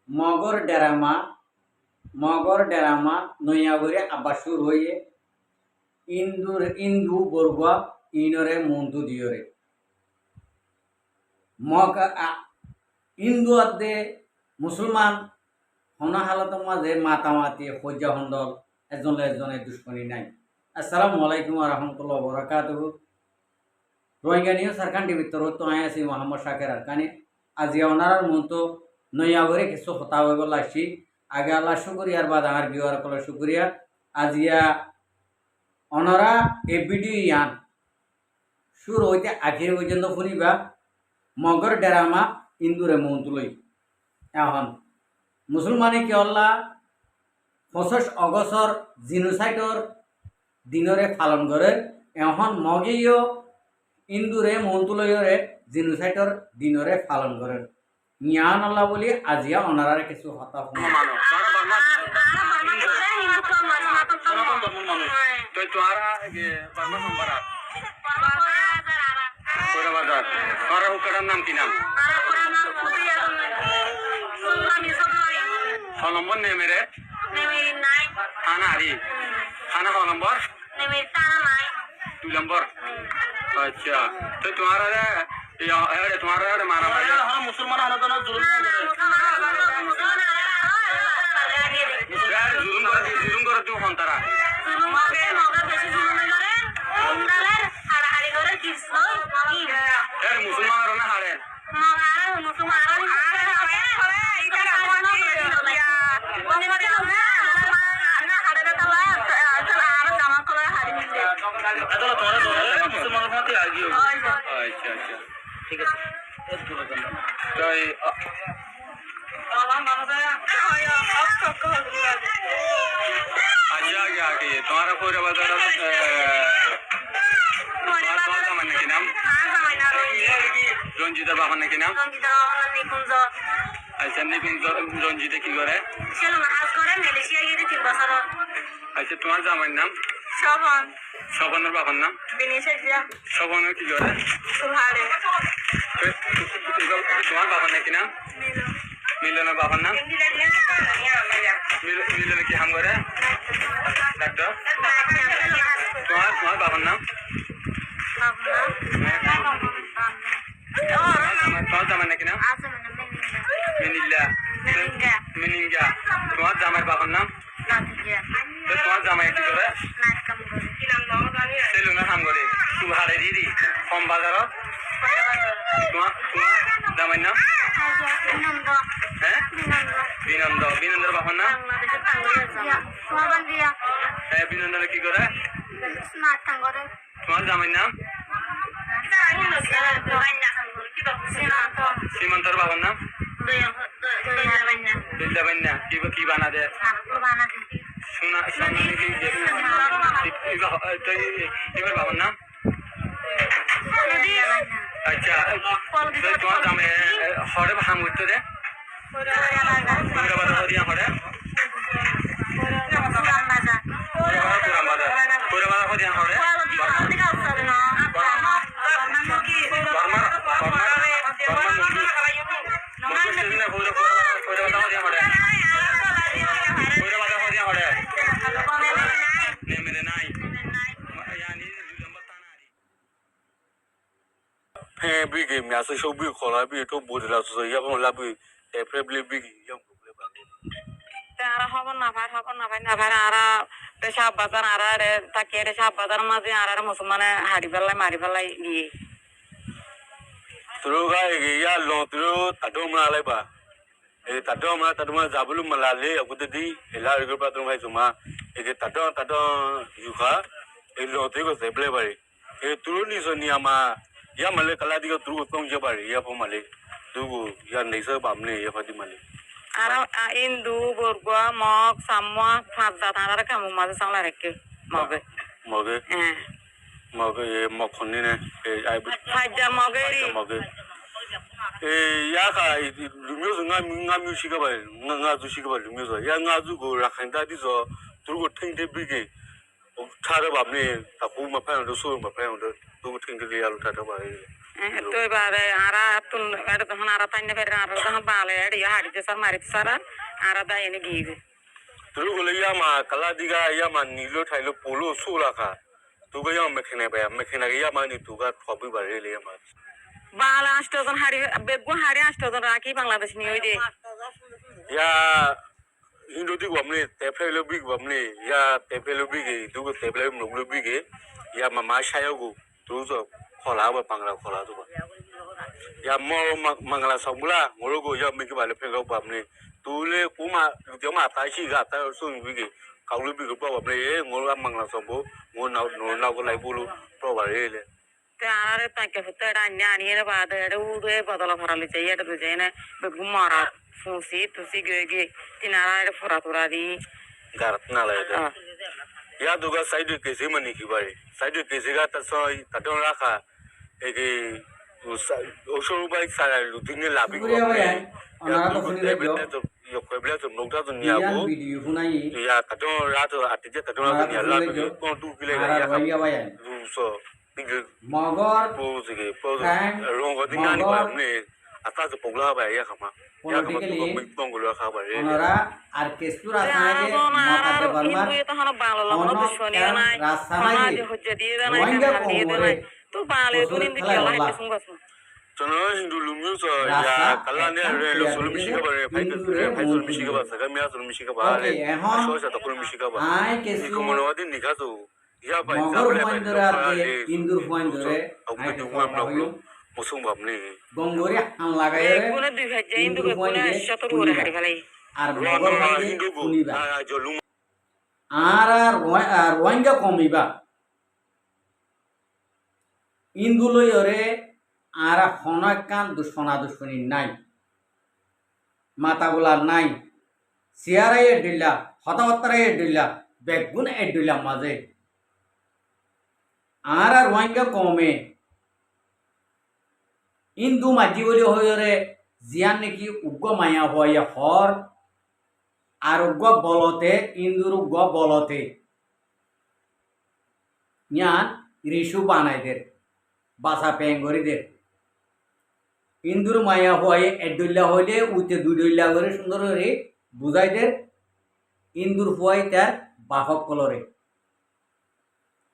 মগর ডেরামা নৈয়াবরে আবাসুর হয়ে ইন্দু বর্গা ইনরে মন্তু দিয়রে ইন্দু আদে মুসলমান হনা হালাতের মাঝে মাতামাতি হজ্জা হন্ডল এজনে দুশ্মনী নাই। আসসালামু আলাইকুম ওয়া রাহমাতুল্লাহি ওয়া বারাকাতুহু। রোহিঙ্গা নিয়ে সারখান টিভির তরফ তো আয় আছি মোহাম্মদ শাকের আরকানি। আজি ওনার মতো নয়া করে কিছু হতা হয়ে গেল আসছি। আগে আল্লাহ শুক্রিয়ার বাদ আমার বিওয়ার কলে শুক্রিয়া। আজিয়া ওনারা এ ভিডিও ইয়ান শুরু হইতে আখের পর্যন্ত শুনিবা মগর ডেরামা ইন্দুরে মন্তুলই। এখন মুসলমানে কি আল্লাহ 25 অগস্টর জিনোসাইডর দিনরে পালন করে। এখন মগেও ইন্দুরে মন্তুলয়রে জিনোসাইডর দিনরে পালন করে। ইয়ান আল্লাহ বলি আজিয়া ওনারা কিছু হতা নাম কি নাম নম্বর নে মেরে খানা হারি খানা ক নম্বর 2 নম্বর। अच्छा तो तुम्हारा मारा मुसलमान जुलुम कर तू हन तारा मुसलमान ना हारे ঠিক আছে তোমার নাকি নাম রঞ্জিতা বাবার নাকি নাম? আচ্ছা নিকুঞ্জ রঞ্জিতা কি করে? আচ্ছা তোমার জামাইয়ের নাম? স্বপনের বাবার নাম? স্বপনের কি করে? তোমার বাবার নাকি নাম? মিলনের বাবার নাম? মিলনে কি হাম করে? ডাক্তার। তোমার বাবার নাম? তোমার জামাই নাকি নাম? মিনিঙ্গা। তোমার জামাইয়ের বাবার নাম? তোমার জামাই কি করে? সেলুনের কাম করে। সুহারে দিদি কম বাজারত। তোমার জামাইয়ের নাম? হ্যাঁ বিনন্দের বাবার নাম? হ্যাঁ বিনন্দনে কি করে? তোমার জামাইয়ের নাম? সীমন্তর বাবার নাম? দুইলা কি বানা দে? এবার বাবার নাম? আচ্ছা তোমার জামাই হরে হাম করতে দে হরিয়া হরে হরিয়া হরে big game ya so show big khola bi to bodila so ya ko la bi e probably big yam ko le ba ara hobon na ভাই ara পেশাব বাজার ara রে তাকে রে সাব বাজার মাঝে ara মুসলমানে হাড়ি ফেলাই মারি ফেলাই গিয়ে tro ga ge ya lo tro tadom na lai ba e tadom jabulu malale agudedi ela ri ba tro mai suma e ge tadom yu kha e lo te ko se ble ba e tro ni so ni ama ya male kala diga tru tong je bari ya pomale dugo ya neisa bamne ya fadi male ara indu borgwa mok samwa phadda thara kamu maze sangla rekke moge e mokhoni ne e ai phadda moge e ya ka lumyo nga myu shi ga ba nga zu shi ga ba lumyo so ya nga zu go rakhan da di so tru thing de bige thara bamne ta pu ma pha do so ma pha do tu thing de ya lu ta ba তো এবারে আরা তুল এটা তখন আরা তাই না ফেরে আরা তখন বালে এড়ি হাড়িতে স্যার মারিতে স্যার আরা দাই এনে গিয়ে তুই বলে ইয়ামা কালা দিগা ইয়ামা নিলো ঠাইলো পোলো সোলাখা তুই ইয়াম মেখেনা ইয়ামা নি তুগা থবি বারে লে ইয়ামা বালা 8 জন হাড়ি বেগুন হাড়ি 8 জন রাখি বাংলাদেশ নিয়ে ওই দে ya Indo di gwamne tefelo big gwamne ya tefelo big du tefelo no big ya mama shayo go tu so khola ba pangla khola tu ba ya mo mangala samula ngoro go ya me ki ba le pelo gwamne tu le kuma jo ma ta shi ga ta so big ka lu big ba gwamne ngoro mangala sambo ngo na go lai bulu pro ba le তে আরে তাকে ফুতে আনিয়ে আনিয়ে বাদ এটা উড়ে বদলা ফরালি চাই এটা তুই না বেগুন মারা ফুসি তুসি গে গে তিনারা এটা ফোরা তোরা দি garat na la ya duga side ke se mani ki bare side ke se ga ta so ta don rakha e ke o so ba sa lu tin la bi ko Guria bayan, onara to funi ko rejo. to yo ko bla to nokta to nya Yan go video hunai ya ta don ra to atije ta don onara ya to la funi bi rejo. ko tu ki le Ara ya ka rohingya bayan. lu so bi ge Mogor po se ke po Frank, ron ko tin ni ba Mogor, ne ata to pogla ba ya kama ya kama politically, to ko mi tong go kha ba re onara আর কেসুর আসানায় মকাতে বর্মার হিন্দু তখন বাংলা লগ্ন দুশ্মনী নাই রাসানায় হজ্জা দিয়ে নাই রোহিঙ্গা দিয়ে কমরে নাই তো বাংলা তো নিন্দে কি আল্লাহ হাইতে সুঙ্গাস Tono Hindu lumyu so Rasa, ya kalane re lo ya, solo ya, mishika ba re Hindu fai re, solo Hindu mishika re. ba saka miya solo mishika ba Okay, re ehon, so sa to solo mishika ba I ni কেসু ko mono wadi ni ka to ya ba মগর ফুয়াইন ধরে আর ইন্দুর ফুয়াইন ধরে aku tu ngam na ko musung ba mne গঙ্গরি হান লাগাই রে বেগুনে 2000 হিন্দু বেগুনে 100 করে হাড়ি ফেলাই আর ro মগর no ফুয়াইন Hindu go শুনিবা a jo lum আর রোহিঙ্গা কমিবা ইন্দু লইরে আর হনকান দুশ্মনা দুশ্মনী নাই মাতাগুলা নাই সিয়ারাই ডিল্লা হতাহত্তরাই ডিল্লা বেগুন এ ডিল্লা মাঝে আর রোহিঙ্গা কমে ইন্দু মাঝি বলি হইরে জিয়ান নাকি উগ্র মায়া হয়ে হর আর উগ্র বলতে ইন্দুর উগ্র বলতে ইয়ান ঋষু বানাইদের বাসা পেঙ্গরিদের ইন্দুর মায়া হয়ে এডুল্লা হইলে উইতে দুইডুল্লা করে সুন্দর করে বুঝাইদের ইন্দুর ফুয়াই তার বাহক কলরে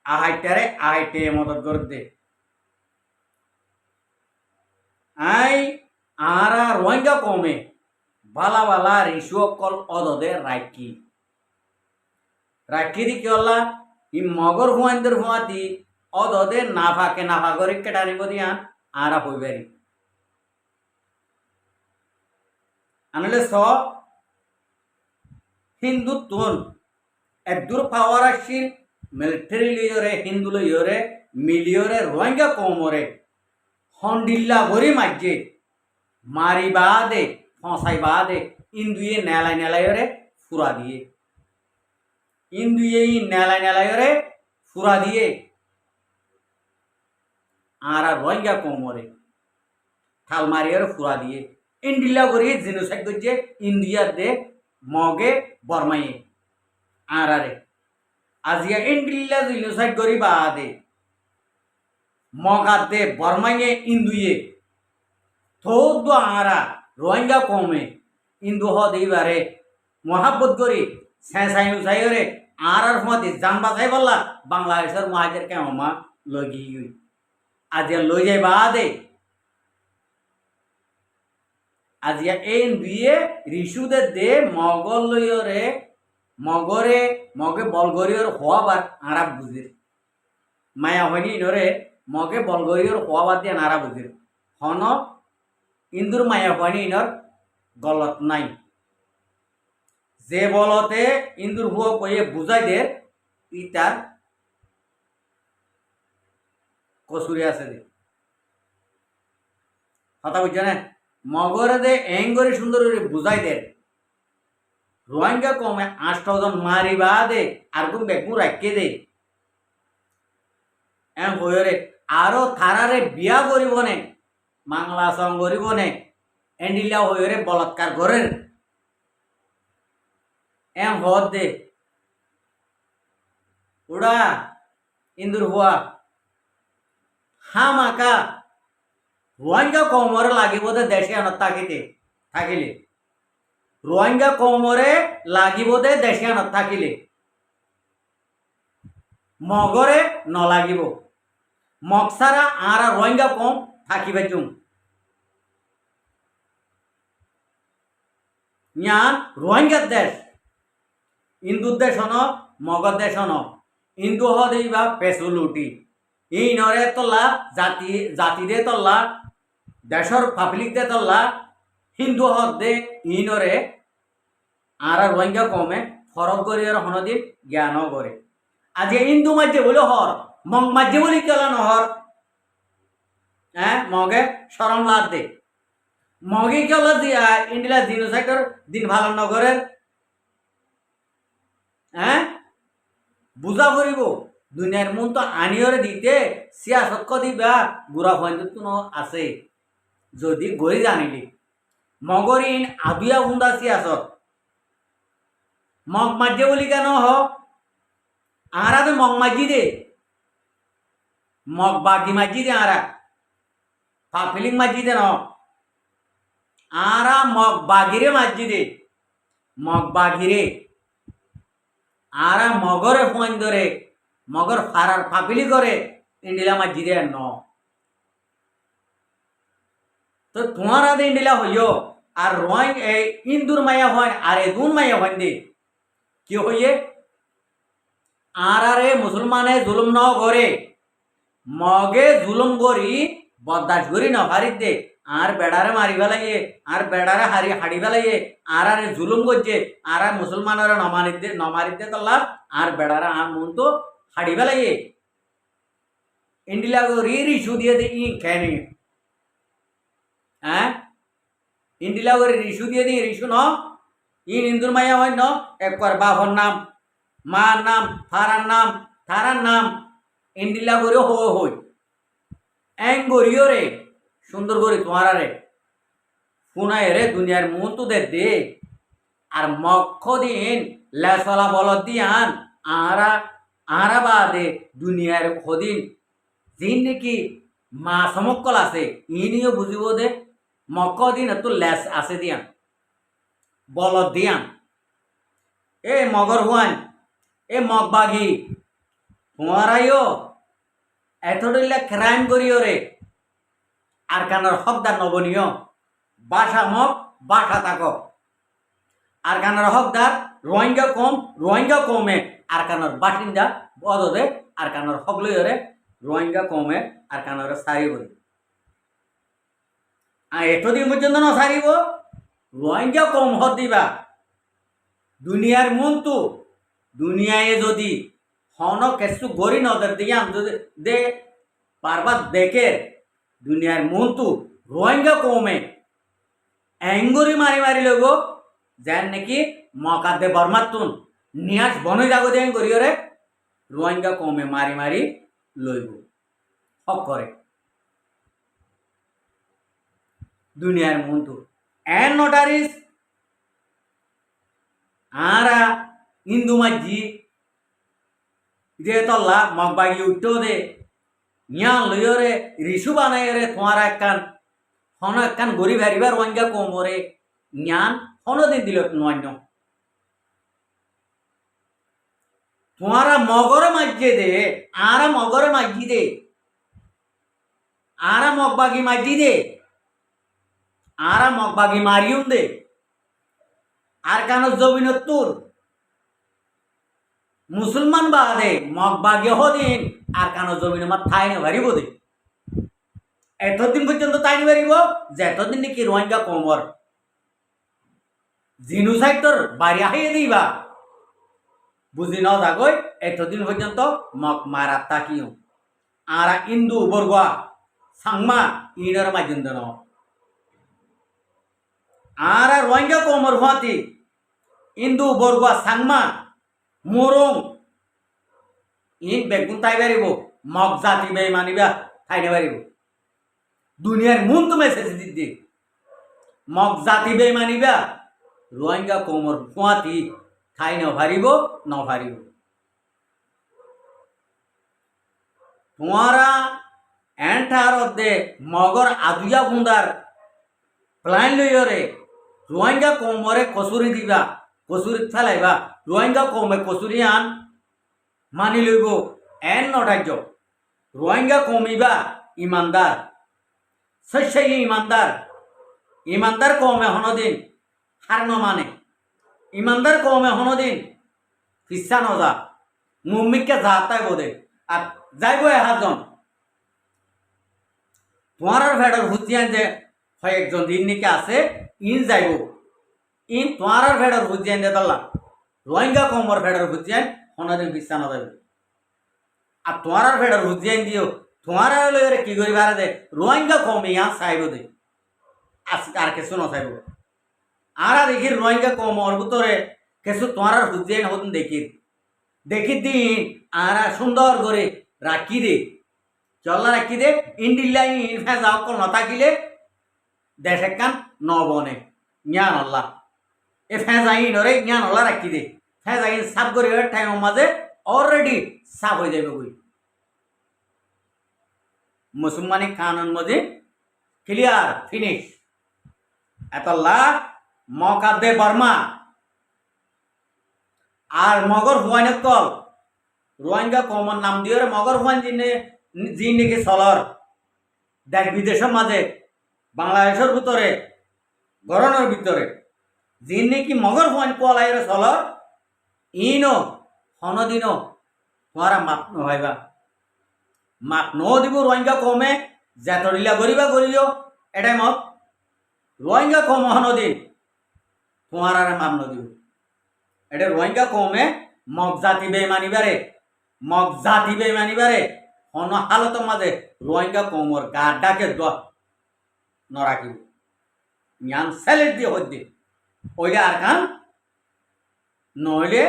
আহাইটারে আহাইটে মদত করে দে আই আরা রোহিঙ্গা কমে বালা বালা ঋষু অকল অদদে রাখি দি কি হল্লা ই মগর হুয়াইন্দের হুয়াতি অদদে নাফাকে নাফা করে কেটানি বদিয়ান আরা হইবারি আনলে স হিন্দুত্বন একদূর পাওয়ার আসিল মিলিটারি লিয়রে হিন্দু লিয়রে মিলিয়রে রোহিঙ্গা কমরে হন্ডিল্লা ভরি মাঝে মারি বাদে ফসাই বাদে ইন্দুয়ে নেলাই নেলাইরে ফুরা দিয়ে ইন্দুয়ে নেলাই নেলাইরে ফুরা দিয়ে আর রোহিঙ্গা কমরে থাল মারিয়ারে ফুরা দিয়ে ইন্ডিল্লা করি জিনোসাইড করছে ইন্ডিয়ার দে মগে বর্মাইয়ে আরে আজিয়া ইন্ডিল্লা জিনোসাইড করি বাদে মগার দে বর্মাইয়ে ইন্দুয়ে থোদ আরা রোহিঙ্গা কমে ইন্দু হ দিবারে মহাব্বত করি সেসাই উসাইরে আর মতে জান বাঁচাই বললা বাংলাদেশের মহাজের কেমা লগি আজিয়া লই যাই বাদে আজিয়া এই দুয়ে ঋষুদের দে মগল লইরে মগরে মগে বলগরিয়র হওয়াবার আরা বুঝির মায়া হয়নি নরে মগে বলগরিয়র হওয়াবার দিয়ে আরা বুঝির হন ইন্দুর মায়া হয়নি ইনর গলত নাই যে বলতে ইন্দুর হুয়া কয়ে বুঝাই দে ইটার কসুরি আছে দে কথা বুঝছে না মগরে দে এঙ্গরে সুন্দর করে বুঝাই দে রোহিঙ্গা কমে 8জন মারিবা দে আর কোন বেগুন রাখকে দে এম হইরে আরো থারারে বিয়া করিব নে মাংলা সং করিব নে এন্ডিলা হইরে বলৎকার করেন এম হদ দে উড়া ইন্দুর হুয়া হামাকা রোহিঙ্গা কমরে লাগিব দে দেশে আনত থাকিলে রোহিঙ্গা কমরে লাগিব দে দেশে আনত থাকিলে মগরে নলাগিব মগ ছাড়া আর রোহিঙ্গা কম থাকিবে জুম ইয়ান রোহিঙ্গার দেশ হিন্দুর দেশ হন মগর দেশ হন হিন্দু হইবা পেছু লুটি ই নরে তল্লা জাতি দে তল্লা দেশর পাবলিক দে তল্লা হিন্দু হদ দে ই নরে আর রোহিঙ্গা কমে ফরক করি আর হনদিন জ্ঞান করে আজ হিন্দু মাঝে বলে হর মগ মাঝে বলি কেলা নহর হ্যাঁ মগে সরম লাদ দে মগে কেলা দিয়া ইন্ডিয়া জিনোসাইডর দিন ভালো নগরের হ্যাঁ বুঝা করিব দুনিয়ার মন তো আনিয়রে দিতে সিয়াসত দিবা গুড়া ভয়ন্ত আছে যদি গড়ি জানিলি মগরিন আবিয়া বুন্দা সিয়াসত মগ মাঝে বলি কেন হ আরা তো মগ মাঝি দে মগ বাগি মাঝি দে আরা ফাফিলিং মাঝি দে ন আরা মগ বাগিরে মাঝি দে মগ বাগিরে আরা মগরে ফোন ধরে মগর ফারার ফাপিলি করে ইন্ডিলা মাঝি দে ন তো তোমার আদে ইন্ডিলা হইও আর রোহিং এই ইন্দুর মায়া হয় আর এ দুন মায়া হয় দে কি হইয়ে আরে মুসলমানে জুলুম ন করে মগে জুলুম করি বদাস করি ন হারিত দে আর বেড়ারে মারি ফেলাইয়ে আর বেড়ারে হাড়ি ফেলাইয়ে আর আরে জুলুম করছে আর মুসলমানরা নমারিতে তল্লা আর বেড়ারে আর মন তো হাড়ি ফেলাইয়ে ইন্ডিলা রিসু দিয়ে দে ই খেয়ে হ্যাঁ ইন্ডিলা রিসু দিয়ে দি রিসু ন ইন ইন্দুর মাইয়া হয় ন একবার বাপর নাম মার নাম থারার নাম ইন্ডিলা করে হই এং গরিও রে সুন্দর করে তোমার রে শুনাই রে দুনিয়ার মন তো দে আর মক্ষ দিন লেসলা বল দিয়ান আরা বাদে দুনিয়ার হদিন যিন নাকি মা সমকল আছে ইনিও বুঝিব দে মক্ষ দিন এত লেস আছে দিয়ান বল দিয়ান এ মগর হুয়ান এ মগ বাঘি তোমারাইও এতদিল্লা ক্রাইম করিও রে আর কানার হকদার নবনীয় বাসা মগ বাসা থাক আর কানার হকদার রোহিঙ্গা কমে আর কানার বাসিন্দা বদদে আর কানার হক লইরে রোহিঙ্গা কমে আর কানার সারিব আর এতদিন পর্যন্ত না সারিব রোহিঙ্গা কম হত দিবা দুনিয়ার মন তো দুনিয়ায় যদি হন কিছু গড়ি নদের দিয়ান যদি দে পারবার দেখে দুনিয়ার মন তো রোহিঙ্গা কমে এঙ্গুরি মারি লইব যেন নাকি মকা দে বর্মাতুন নিয়াস বনে যাগো দেন করিওরে রোহিঙ্গা কমে মারি লইব হক করে দুনিয়ার মন তো এন নোটারিস আরা হিন্দু মাঝি যে তল্লা মগবাগি উঠো দে ইয়া লইরে রিসু বানাই রে তোমার একখান গরিব হারিবার রোহিঙ্গা কমরে জ্ঞান দিন দিল নয় তোমারা মগরে মাঝে দে আরা মগরে মাঝি দে আরা মগবাগি মাঝি দে আরা মগবাগি মারিউন দে আর কেন জমিন তোর মুসলমান বাদে মগবাগে হদিন আর কেন জমিন আমার ঠাই না ভারিব দে এতদিন পর্যন্ত তাই নি পারিব যে এতদিন নাকি রোহিঙ্গা কমর জিনোসাইড তোর বাড়ি আহিয়ে দিবা বুঝি ন থাকই এতদিন পর্যন্ত মগ মারা তাকিও আর ইন্দু বরগুয়া সাংমা ইনর মাঝুন্দ ন আর রোহিঙ্গা কমর হুয়াতি ইন্দু বরগুয়া সাংমা মোরং ইন বেগুন তাই পারিব মগ জাতি বে মানিবা খাইতে পারিব দুনিয়ার মন তো মেসেজ দিদি মগ জাতি বে মানিবা রোহিঙ্গা কমর ফুয়াতি খাই নভারিব তোমারা এন্টার অর্ধে মগর আদুয়া বুন্দার প্লাইন লইরে রোহিঙ্গা কমরে কচুরি দিবা কচুরি ফেলাইবা রোহিঙ্গা কমে কচুরি আন মানি লইব এন নটার্য রোহিঙ্গা কমিবা ইমানদার শস্যই ইমানদার ইমানদার কমে হনদিন হার মানে ইমানদার কমে হনদিন ফিসা নজা মুম্মিককে যাতাই বোধে আর যাইব এহাজন তোমার ভেড়ার হুজিয়ান যে হয় একজন দিন নিকে আছে ইন যাইব ইন তোমার ভেড়ার হুজিয়ান দে দাল্লা রোহিঙ্গা কমর ভেড়ার হুজিয়ান হনদিন ফিসা নজাইব আর তোমার ভেড়ার হুজিয়ান দিও তোমার লইরে কি করিবার দে রোহিঙ্গা কমে ইয়া চাইব দে আজকে আর কিছু নচাইব আর দেখি রোহিঙ্গা কমর ভিতরে কিছু তোমার হুজিয়ান হতুন দেখি দিন আর সুন্দর করে রাখি দে চল্লা রাখি দে ইন্ডিল্লা ইনফা যাও কল নথাকিলে দেশ কান নবনে জ্ঞান আল্লাহ এ ফেঁজাই নরে জ্ঞান আল্লাহ রাখি দে ফেঁজাই সাফ করে টাইমের মাঝে অলরেডি সাফ হয়ে যাবে বই মুসলমানি কানুন মধ্যে ক্লিয়ার ফিনিশ এতলা মকা দে বর্মা আর মগর হুয়াইন কল রোহিঙ্গা কমন নাম দিয়ে মগর হুয়াইন জি নাকি চলর দেশ বিদেশের মাঝে বাংলাদেশের ভিতরে গরনের ভিতরে জি নাকি মগর হুয়াইন কলাইরে চলর ইনো হনদিনও তোমারা মাপ নভাইবা মাপ ন দিব রোহিঙ্গা কমে জাতরিলা গরিও এটাই মত রোহিঙ্গা কম হনদিন তোমার আর মাপ নদিব এটা রোহিঙ্গা কমে মগ জাতি বেমানিবারে হন হালতের মাঝে রোহিঙ্গা কমর গাড্ডাকে নরাখিব জ্ঞান স্যালেট দিয়ে হদ্দি ওইলে আর কান নইলে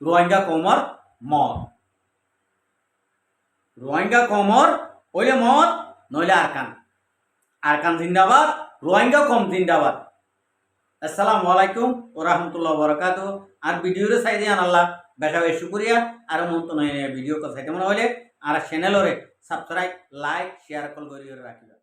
রোহিঙ্গা কমর মদ রোহিঙ্গা কমর ওইলে মদ নইলে আর কান জিন্দাবাদ রোহিঙ্গা কম জিন্দাবাদ আসসালামু আলাইকুম ওয়া রাহমাতুল্লাহি ওয়া বারাকাতুহু আর ভিডিওরে চাই দিয়ান আল্লাহ বেশা বেশি শুকরিয়া আর মন তো ভিডিও কথা মনে হইলে আর চ্যানেলরে সাবস্ক্রাইব লাইক শেয়ার কল করিয়ে রাখিবা।